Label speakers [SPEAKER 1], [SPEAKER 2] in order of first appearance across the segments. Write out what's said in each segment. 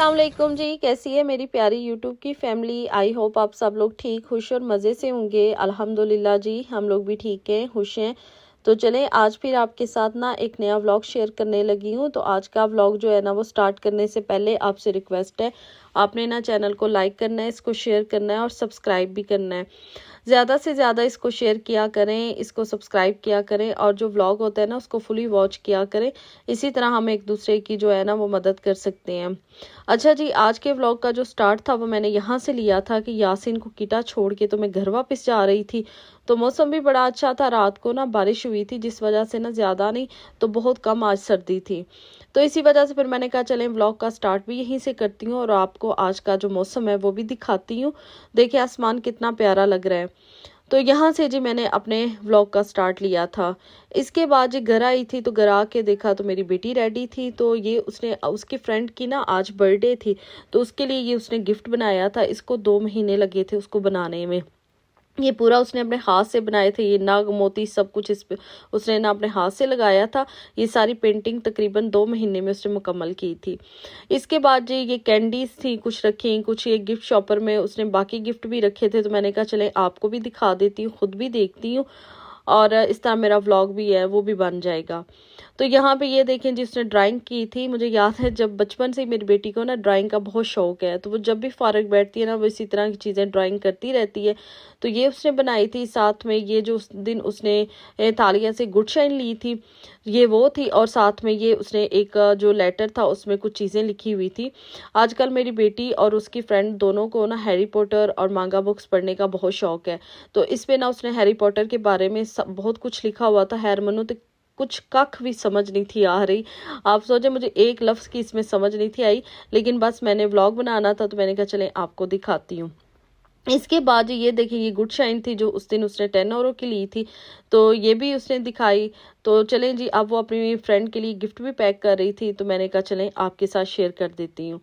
[SPEAKER 1] अस्सलाम वालेकुम जी, कैसी है मेरी प्यारी यूट्यूब की फैमिली। आई होप आप सब लोग ठीक खुश और मज़े से होंगे। अल्हम्दुलिल्लाह जी, हम लोग भी ठीक हैं, खुश हैं। तो चलें आज फिर आपके साथ ना एक नया व्लॉग शेयर करने लगी हूँ। तो आज का व्लॉग जो है ना वो स्टार्ट करने से पहले आपसे रिक्वेस्ट है, आपने ना चैनल को लाइक करना है, इसको शेयर करना है और सब्सक्राइब भी करना है। ज़्यादा से ज़्यादा इसको शेयर किया करें, इसको सब्सक्राइब किया करें और जो व्लॉग होता है ना उसको फुली वॉच किया करें। इसी तरह हम एक दूसरे की जो है ना वो मदद कर सकते हैं। अच्छा जी, आज के व्लॉग का जो स्टार्ट था वो मैंने यहाँ से लिया था कि यासिन को किटा छोड़ के तो मैं घर वापस जा रही थी। तो मौसम भी बड़ा अच्छा था, रात को ना बारिश हुई थी जिस वजह से ना ज़्यादा नहीं तो बहुत कम आज सर्दी थी। तो इसी वजह से फिर मैंने कहा चलें व्लॉग का स्टार्ट भी यहीं से करती हूँ और आपको आज का जो मौसम है वो भी दिखाती हूँ। देखिए आसमान कितना प्यारा लग रहा है। तो यहाँ से जी मैंने अपने व्लॉग का स्टार्ट लिया था। इसके बाद जी घर आई थी तो घर आके देखा तो मेरी बेटी रेडी थी। तो ये उसने उसकी फ्रेंड की ना आज बर्थडे थी तो उसके लिए ये उसने गिफ्ट बनाया था। इसको 2 महीने लगे थे उसको बनाने में। ये पूरा उसने अपने हाथ से बनाए थे, ये नाग मोती सब कुछ इस पे उसने ना अपने हाथ से लगाया था। ये सारी पेंटिंग तकरीबन 2 महीने में उसने मुकम्मल की थी। इसके बाद जी ये कैंडीज थी कुछ रखी, कुछ ये गिफ्ट शॉपर में उसने बाकी गिफ्ट भी रखे थे। तो मैंने कहा चले आपको भी दिखा देती हूँ, खुद भी देखती हूँ और इस तरह मेरा व्लॉग भी है वो भी बन जाएगा। तो यहाँ पे ये देखें जिसने ड्राइंग की थी, मुझे याद है जब बचपन से ही मेरी बेटी को ना ड्राइंग का बहुत शौक है। तो वो जब भी फारग बैठती है ना वो इसी तरह की चीज़ें ड्राइंग करती रहती है। तो ये उसने बनाई थी। साथ में ये जो उस दिन उसने तालिया से गुड शाइन ली थी ये वो थी। और साथ में ये उसने एक जो लेटर था उसमें कुछ चीज़ें लिखी हुई थी। आजकल मेरी बेटी और उसकी फ्रेंड दोनों को ना हैरी पॉटर और मांगा बुक्स पढ़ने का बहुत शौक है। तो इस पे ना उसने हैरी पॉटर के बारे में बहुत कुछ लिखा हुआ था। हैरमनू तो कुछ कख भी समझ नहीं थी आ रही। आप सोचे मुझे एक लफ्ज़ की इसमें समझ नहीं थी आई, लेकिन बस मैंने व्लॉग बनाना था तो मैंने कहा चले आपको दिखाती हूँ। इसके बाद ये देखिए ये गुड शाइन थी जो उस दिन उसने 10 यूरो की ली थी। तो ये भी उसने दिखाई। तो चलें जी अब वो अपनी फ्रेंड के लिए गिफ्ट भी पैक कर रही थी तो मैंने कहा चलें आपके साथ शेयर कर देती हूँ।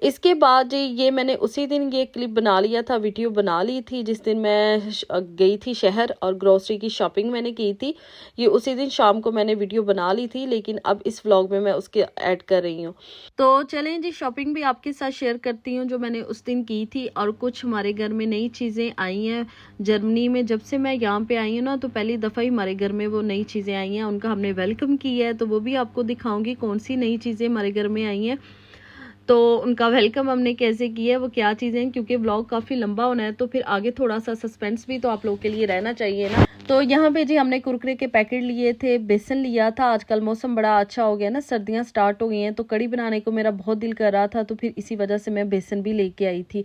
[SPEAKER 1] इसके बाद जी ये मैंने उसी दिन ये क्लिप बना लिया था, वीडियो बना ली थी जिस दिन मैं गई थी शहर और ग्रोसरी की शॉपिंग मैंने की थी। ये उसी दिन शाम को मैंने वीडियो बना ली थी, लेकिन अब इस व्लॉग में मैं उसके ऐड कर रही हूँ। तो चलें जी शॉपिंग भी आपके साथ शेयर करती हूँ जो मैंने उस दिन की थी। और कुछ हमारे घर में नई चीज़ें आई हैं जर्मनी में। जब से मैं यहाँ पे आई हूँ ना तो पहली दफ़ा ही हमारे घर में वो नई चीज़ें आई हैं, उनका हमने वेलकम किया है। तो वो भी आपको दिखाऊंगी कौन सी नई चीज़ें हमारे घर में आई हैं, तो उनका वेलकम हमने कैसे किया है, वो क्या चीज़ें हैं। क्योंकि व्लॉग काफ़ी लंबा होना है तो फिर आगे थोड़ा सा सस्पेंस भी तो आप लोगों के लिए रहना चाहिए ना। तो यहाँ पे जी हमने कुरकुरे के पैकेट लिए थे, बेसन लिया था। आजकल मौसम बड़ा अच्छा हो गया ना, सर्दियाँ स्टार्ट हो गई हैं तो कड़ी बनाने को मेरा बहुत दिल कर रहा था। तो फिर इसी वजह से मैं बेसन भी लेके आई थी।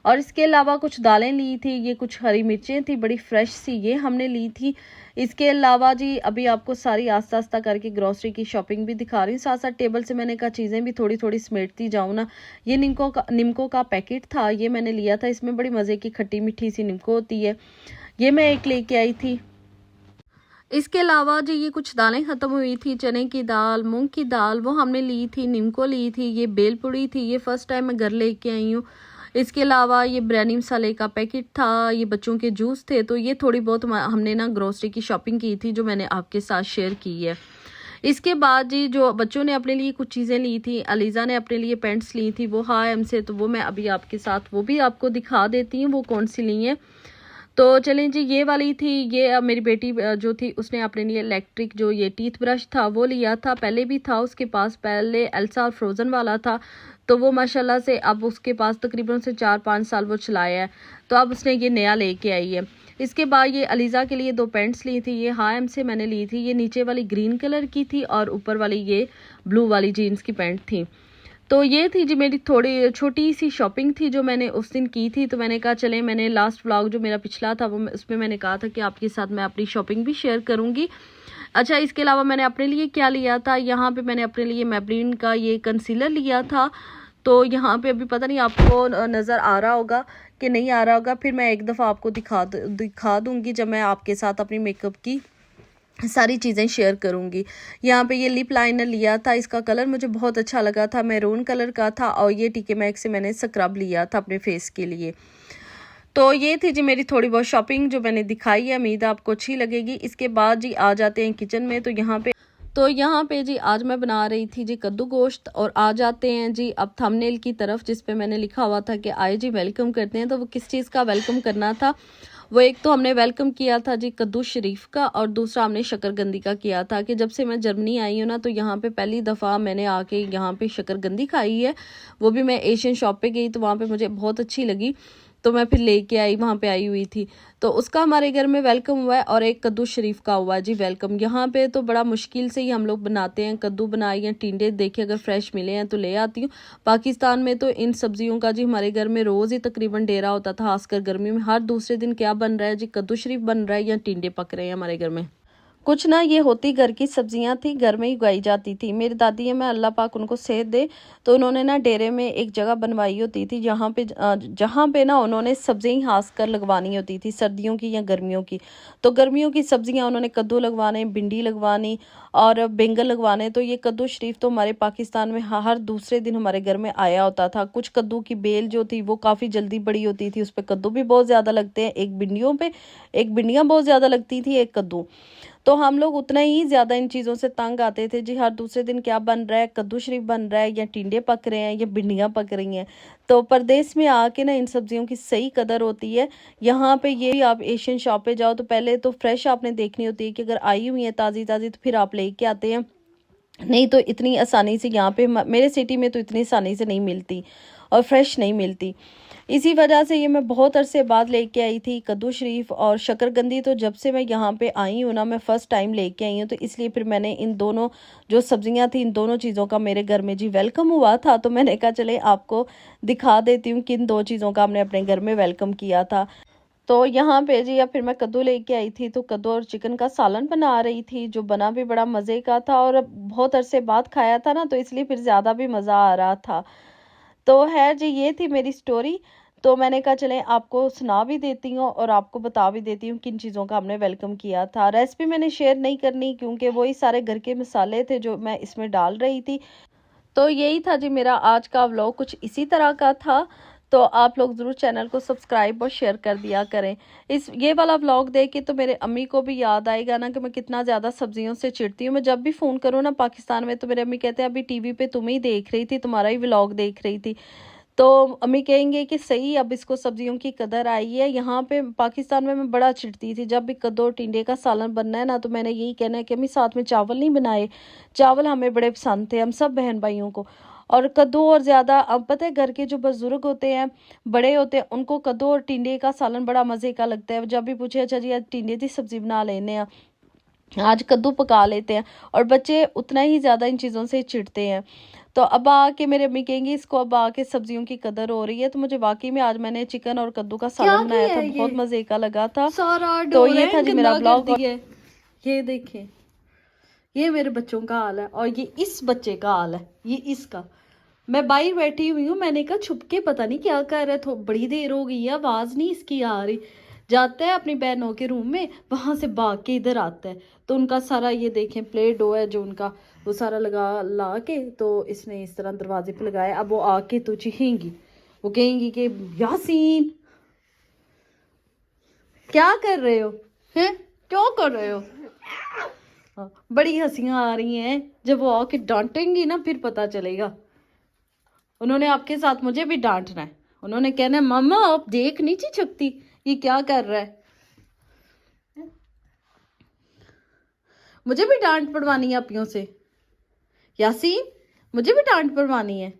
[SPEAKER 1] और इसके अलावा कुछ दालें ली थी, ये कुछ हरी मिर्चें थी बड़ी फ्रेश सी, ये हमने ली थी। इसके अलावा जी अभी आपको सारी आस्ता आस्ता करके ग्रोसरी की शॉपिंग भी दिखा रही हूँ। साथ साथ टेबल से मैंने कहा चीज़ें भी थोड़ी थोड़ी समेटती जाऊँ ना। ये निम्को का पैकेट था, ये मैंने लिया था। इसमें बड़ी मज़े की खट्टी मीठी सी निम्को होती है, ये मैं एक लेके आई थी। इसके अलावा जी ये कुछ दालें ख़त्म हुई थी, चने की दाल, मूंग की दाल, वो हमने ली थी। निम्को ली थी, ये बेलपुड़ी थी, ये फ़र्स्ट टाइम मैं घर लेके आई हूँ। इसके अलावा ये बिरयानी मसाले का पैकेट था, ये बच्चों के जूस थे। तो ये थोड़ी बहुत हमने ना ग्रोसरी की शॉपिंग की थी जो मैंने आपके साथ शेयर की है। इसके बाद जी जो बच्चों ने अपने लिए कुछ चीज़ें ली थी, अलीज़ा ने अपने लिए पैंट्स ली थी वो H&M से, तो वो मैं अभी आपके साथ वो भी आपको दिखा देती हूँ वो कौन सी ली हैं। तो चलें जी ये वाली थी, ये मेरी बेटी जो थी उसने अपने लिए इलेक्ट्रिक जो ये टीथ ब्रश था वो लिया था। पहले भी था उसके पास, पहले एल्सा और फ्रोज़न वाला था। तो वो माशाल्लाह से अब उसके पास तकरीबन से 4-5 साल वो चलाया है। तो अब उसने ये नया लेके आई है। इसके बाद ये अलीज़ा के लिए 2 पैंट्स ली थी, ये H&M से मैंने ली थी। ये नीचे वाली ग्रीन कलर की थी और ऊपर वाली ये ब्लू वाली जीन्स की पैंट थी। तो ये थी जी मेरी थोड़ी छोटी सी शॉपिंग थी जो मैंने उस दिन की थी। तो मैंने कहा चले मैंने लास्ट व्लॉग जो मेरा पिछला था वो उसमें मैंने कहा था कि आपके साथ मैं अपनी शॉपिंग भी शेयर करूंगी। अच्छा इसके अलावा मैंने अपने लिए क्या लिया था, यहाँ पे मैंने अपने लिए मैबलिन का ये कंसीलर लिया था। तो यहाँ पे अभी पता नहीं आपको नज़र आ रहा होगा कि नहीं आ रहा होगा, फिर मैं एक दफ़ा आपको दिखा दूँगी जब मैं आपके साथ अपनी मेकअप की सारी चीज़ें शेयर करूंगी। यहाँ पे ये लिप लाइनर लिया था, इसका कलर मुझे बहुत अच्छा लगा था, मैरून कलर का था। और ये टीके मैक्स से मैंने स्क्रब लिया था अपने फेस के लिए। तो ये थी जी मेरी थोड़ी बहुत शॉपिंग जो मैंने दिखाई है, उम्मीद है आपको अच्छी लगेगी। इसके बाद जी आ जाते हैं किचन में। तो यहाँ पे तो यहाँ पे जी आज मैं बना रही थी जी कद्दू गोश्त। और आ जाते हैं जी अब थंबनेल की तरफ, जिस पे मैंने लिखा हुआ था कि आए जी वेलकम करते हैं। तो वो किस चीज़ का वेलकम करना था, वो एक तो हमने वेलकम किया था जी कद्दू शरीफ का, और दूसरा हमने शकरकंदी का किया था। कि जब से मैं जर्मनी आई हूँ ना, तो यहाँ पे पहली दफ़ा मैंने आके यहाँ पे शकरकंदी खाई है। वो भी मैं एशियन शॉप पे गई तो वहाँ पे मुझे बहुत अच्छी लगी, तो मैं फिर लेके आई, वहाँ पे आई हुई थी। तो उसका हमारे घर में वेलकम हुआ है। और एक कद्दू शरीफ का हुआ है जी वेलकम। यहाँ पे तो बड़ा मुश्किल से ही हम लोग बनाते हैं। कद्दू बनाए या टिंडे देखे अगर फ्रेश मिले हैं तो ले आती हूँ। पाकिस्तान में तो इन सब्जियों का जी हमारे घर में रोज़ ही तकरीबन डेरा होता था, खासकर गर्मी में। हर दूसरे दिन क्या बन रहा है जी, कद्दू शरीफ बन रहा है या टिंडे पक रहे हैं हमारे घर में। कुछ ना ये होती घर की सब्जियां थी, घर में ही उगाई जाती थी। मेरी दादी है, मैं अल्लाह पाक उनको सेहत दे, तो उन्होंने ना डेरे में एक जगह बनवाई होती थी जहाँ पे ना उन्होंने सब्जियां हास कर लगवानी होती थी, सर्दियों की या गर्मियों की। तो गर्मियों की सब्जियां उन्होंने कद्दू लगवाने, भिंडी लगवानी और बैंगन लगवाने। तो ये कद्दू शरीफ तो हमारे पाकिस्तान में हर दूसरे दिन हमारे घर में आया होता था। कुछ कद्दू की बेल जो थी वो काफ़ी जल्दी बड़ी होती थी, उस पर कद्दू भी बहुत ज़्यादा लगते हैं। एक भिंडियाँ बहुत ज़्यादा लगती थी, एक कद्दू। तो हम लोग उतना ही ज़्यादा इन चीज़ों से तंग आते थे जी। हर दूसरे दिन क्या बन रहा है, कद्दू शरीफ बन रहा है या टिंडे पक रहे हैं या भिंडियाँ पक रही हैं। तो परदेश में आके ना इन सब्जियों की सही कदर होती है। यहाँ पे ये आप एशियन शॉप पे जाओ तो पहले तो फ्रेश आपने देखनी होती है कि अगर आई हुई है ताज़ी ताज़ी तो फिर आप लेके आते हैं। नहीं तो इतनी आसानी से यहाँ पे मेरे सिटी में तो इतनी आसानी से नहीं मिलती और फ्रेश नहीं मिलती। इसी वजह से ये मैं बहुत अरसे बाद लेके आई थी कद्दू शरीफ और शकरकंदी। तो जब से मैं यहाँ पे आई हूँ ना, मैं फ़र्स्ट टाइम लेके आई हूँ, तो इसलिए फिर मैंने इन दोनों जो सब्जियाँ थी इन दोनों चीज़ों का मेरे घर में जी वेलकम हुआ था। तो मैंने कहा चले आपको दिखा देती हूँ किन दो चीज़ों का हमने अपने घर में वेलकम किया था। तो यहाँ पे जी अब फिर मैं कद्दू लेके आई थी, तो कद्दू और चिकन का सालन बना रही थी, जो बना भी बड़ा मज़े का था। और अब बहुत अरसे बाद खाया था ना, तो इसलिए फिर ज़्यादा भी मज़ा आ रहा था। तो है जी, ये थी मेरी स्टोरी। तो मैंने कहा चलें आपको सुना भी देती हूँ और आपको बता भी देती हूँ किन चीज़ों का हमने वेलकम किया था। रेसिपी मैंने शेयर नहीं करनी क्योंकि वही सारे घर के मसाले थे जो मैं इसमें डाल रही थी। तो यही था जी मेरा आज का व्लॉग, कुछ इसी तरह का था। तो आप लोग ज़रूर चैनल को सब्सक्राइब और शेयर कर दिया करें। ये वाला व्लॉग देख के तो मेरे अम्मी को भी याद आएगा ना कि मैं कितना ज़्यादा सब्जियों से चिढ़ती हूँ। मैं जब भी फ़ोन करूँ ना पाकिस्तान में, तो मेरे अम्मी कहते हैं अभी टीवी पे तुम ही देख रही थी, तुम्हारा ही व्लॉग देख रही थी। तो अम्मी कहेंगे कि सही अब इसको सब्जियों की कदर आई है। यहाँ पे पाकिस्तान में मैं बड़ा चिढ़ती थी, जब भी कद्दू और टिंडे का सालन बनना है ना, तो मैंने यही कहना है कि अम्मी साथ में चावल नहीं बनाए। चावल हमें बड़े पसंद थे, हम सब बहन भाइयों को। और कद्दू और ज़्यादा, अब पता है घर के जो बुजुर्ग होते हैं, बड़े होते हैं, उनको कद्दू और टिंडे का सालन बड़ा मज़े का लगता है। जब भी पूछे अच्छा जी आज टिंडे की सब्जी बना लेने हैं, आज कद्दू पका लेते हैं, और बच्चे उतना ही ज़्यादा इन चीज़ों से चिढ़ते हैं। तो अब आके मेरे अम्मी कहेंगी इसको अब आके सब्जियों की कदर हो रही है। तो मुझे वाकई में आज मैंने चिकन और कद्दू का सालन बनाया था, बहुत मज़े का लगा था। तो ये था जी मेरा ब्लॉग। ये देखें, ये मेरे बच्चों का हाल है और ये इस बच्चे का हाल है, ये इसका। मैं बाहर बैठी हुई हूँ, मैंने कहा छुप के पता नहीं क्या कर रहा है। तो बड़ी देर हो गई है, आवाज़ नहीं इसकी आ रही। जाता है अपनी बहनों के रूम में, वहाँ से भाग के इधर आता है। तो उनका सारा ये देखें प्ले डो है जो उनका, वो सारा ला के तो इसने इस तरह दरवाजे पे लगाया। अब वो आके तो चीखेंगी, वो कहेंगी कि यासीन क्या कर रहे हो, हैं क्यों कर रहे हो। हाँ, बड़ी हंसियां आ रही हैं। जब वो आके डांटेंगी ना फिर पता चलेगा। उन्होंने आपके साथ मुझे भी डांटना है। उन्होंने कहना है मम्मा आप देख नहीं सकती ये क्या कर रहा है। मुझे भी डांट पड़वानी है अपियों से। यासीन मुझे भी डांट पड़वानी है।